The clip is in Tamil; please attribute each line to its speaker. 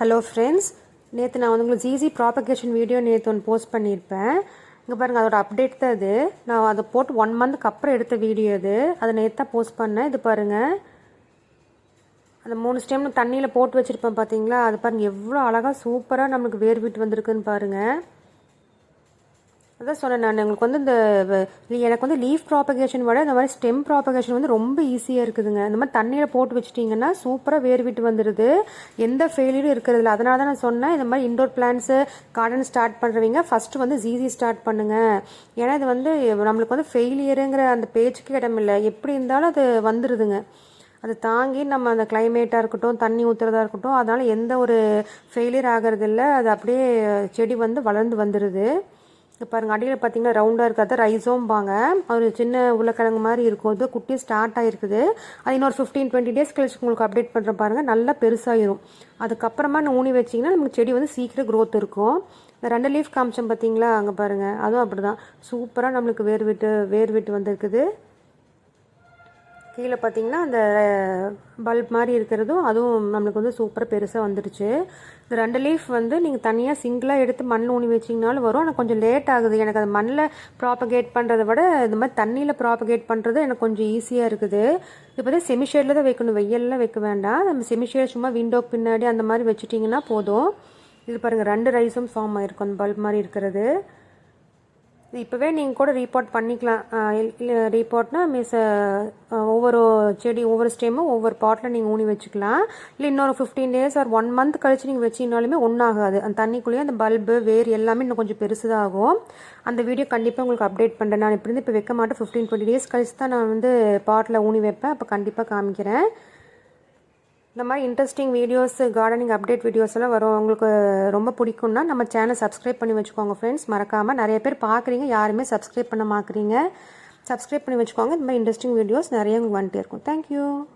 Speaker 1: ஹலோ ஃப்ரெண்ட்ஸ், நேற்று நான் வந்து உங்களுக்கு ஜிஜி ப்ராபகேஷன் வீடியோ நேற்று ஒன்று போஸ்ட் பண்ணியிருப்பேன். இங்கே பாருங்கள், அதோட அப்டேட் தான் இது. நான் அதை போட்டு 1 மந்த்துக்கு அப்புறம் எடுத்த வீடியோ அது. அதை நேற்று தான் போஸ்ட் பண்ணேன். இது பாருங்கள், அந்த 3 ஸ்டெம் தண்ணியில் போட்டு வச்சுருப்பேன் பார்த்தீங்களா? அது பாருங்கள் எவ்வளோ அழகாக சூப்பராக நம்மளுக்கு வேர் விட்டு வந்திருக்குன்னு பாருங்கள். அதான் சொன்னேன் நான் உங்களுக்கு வந்து எனக்கு வந்து லீஃப் ப்ராபகேஷன் விட இந்த மாதிரி ஸ்டெம் ப்ராபகேஷன் வந்து ரொம்ப ஈஸியாக இருக்குதுங்க. இந்த மாதிரி தண்ணியில் போட்டு வச்சிட்டிங்கன்னா சூப்பராக வேர் விட்டு வந்துடுது, எந்த ஃபெயிலியரும் இருக்கிறதில்ல. அதனால தான் நான் சொன்னேன், இந்த மாதிரி இண்டோர் பிளான்ட்ஸு கார்டன் ஸ்டார்ட் பண்ணுறவங்க ஃபஸ்ட்டு வந்து ஜிஜி ஸ்டார்ட் பண்ணுங்கள். ஏன்னா இது வந்து நம்மளுக்கு வந்து ஃபெயிலியருங்கிற அந்த பேச்சுக்கு இடமில்லை, எப்படி இருந்தாலும் அது வந்துடுதுங்க. அது தாங்கி நம்ம அந்த கிளைமேட்டாக இருக்கட்டும், தண்ணி ஊற்றுறதா இருக்கட்டும், அதனால் எந்த ஒரு ஃபெயிலியர் ஆகிறதில்ல. அது அப்படியே செடி வந்து வளர்ந்து வந்துடுது. இப்போ பாருங்கள், அடியில் பார்த்தீங்கன்னா ரவுண்டாக இருக்காது, ரைஸோம்பாங்க. ஒரு சின்ன உருளைக்கிழங்கு மாதிரி இருக்கும். இது குட்டி ஸ்டார்ட் ஆகிருக்குது. அது இன்னொரு 15-20 டேஸ் கழிச்சு உங்களுக்கு அப்டேட் பண்ணுற பாருங்கள், நல்லா பெருசாகிடும். அதுக்கப்புறமா ஊனி வச்சிங்கன்னா நமக்கு செடி வந்து சீக்கிரம் க்ரோத் இருக்கும். இந்த 2 லீஃப் காமிச்சோம் பார்த்தீங்களா, அங்கே பாருங்கள், அதுவும் அப்படி தான் சூப்பராக நம்மளுக்கு வேர் விட்டு வந்திருக்குது. கீழே பார்த்தீங்கன்னா அந்த பல்ப் மாதிரி இருக்கிறதும் அதுவும் நம்மளுக்கு வந்து சூப்பராக பெருசாக வந்துடுச்சு. இந்த 2 லீஃப் வந்து நீங்கள் தனியாக சிங்கிளாக எடுத்து மண் ஊனி வச்சிங்கனாலும் வரும். ஆனால் கொஞ்சம் லேட் ஆகுது. எனக்கு அது மண்ணில் ப்ராபகேட் பண்ணுறதை விட இந்த மாதிரி தண்ணியில் ப்ராபகேட் பண்ணுறது எனக்கு கொஞ்சம் ஈஸியாக இருக்குது. இப்போ தான் செமிஷேடில் தான் வைக்கணும், வெயிலெலாம் வைக்க வேண்டாம். நம்ம செமிஷேட் சும்மா விண்டோக்கு பின்னாடி அந்த மாதிரி வச்சுட்டிங்கன்னா போதும். இது பாருங்கள், 2 ரைஸும் ஃபார்ம் ஆகிருக்கும் அந்த பல்ப் மாதிரி இருக்கிறது. இப்போவே நீங்கள் கூட ரீபார்ட் பண்ணிக்கலாம். இல்லை ரீபார்ட்னா ஒவ்வொரு செடி ஒவ்வொரு ஸ்டெம்மும் ஒவ்வொரு பாட்டில் நீங்கள் ஊனி வச்சுக்கலாம். இல்லை இன்னொரு 15 டேஸ் ஆர் 1 மந்த் கழிச்சு நீங்கள் வச்சிங்கனாலுமே ஒன்றாகாது. அந்த தண்ணிக்குள்ளேயே அந்த பல்பு வேர் எல்லாமே இன்னும் கொஞ்சம் பெருசுதான் ஆகும். அந்த வீடியோ கண்டிப்பாக உங்களுக்கு அப்டேட் பண்ணுறேன். நான் இப்படி இப்போ வைக்க மாட்டேன், 15-20 டேஸ் கழிச்சு தான் நான் வந்து பாட்டில் ஊனி வைப்பேன். அப்போ கண்டிப்பாக காமிக்கிறேன். இந்த மாதிரி interesting videos, gardening update videos எல்லாம் வரும். உங்களுக்கு ரொம்ப பிடிக்கும்னா நம்ம சேனல் சப்ஸ்கிரைப் பண்ணி வச்சுக்கோங்க ஃப்ரெண்ட்ஸ். மறக்காமல், நிறைய பேர் பார்க்குறீங்க, யாருமே சப்ஸ்கிரைப் பண்ண மாக்குறீங்க. சப்ஸ்கிரைப் பண்ணி வச்சுக்கோங்க. இந்த மாதிரி இன்ட்ரெஸ்டிங் வீடியோஸ் நிறைய உங்களுக்கு வந்துட்டே இருக்கும். தேங்க்யூ.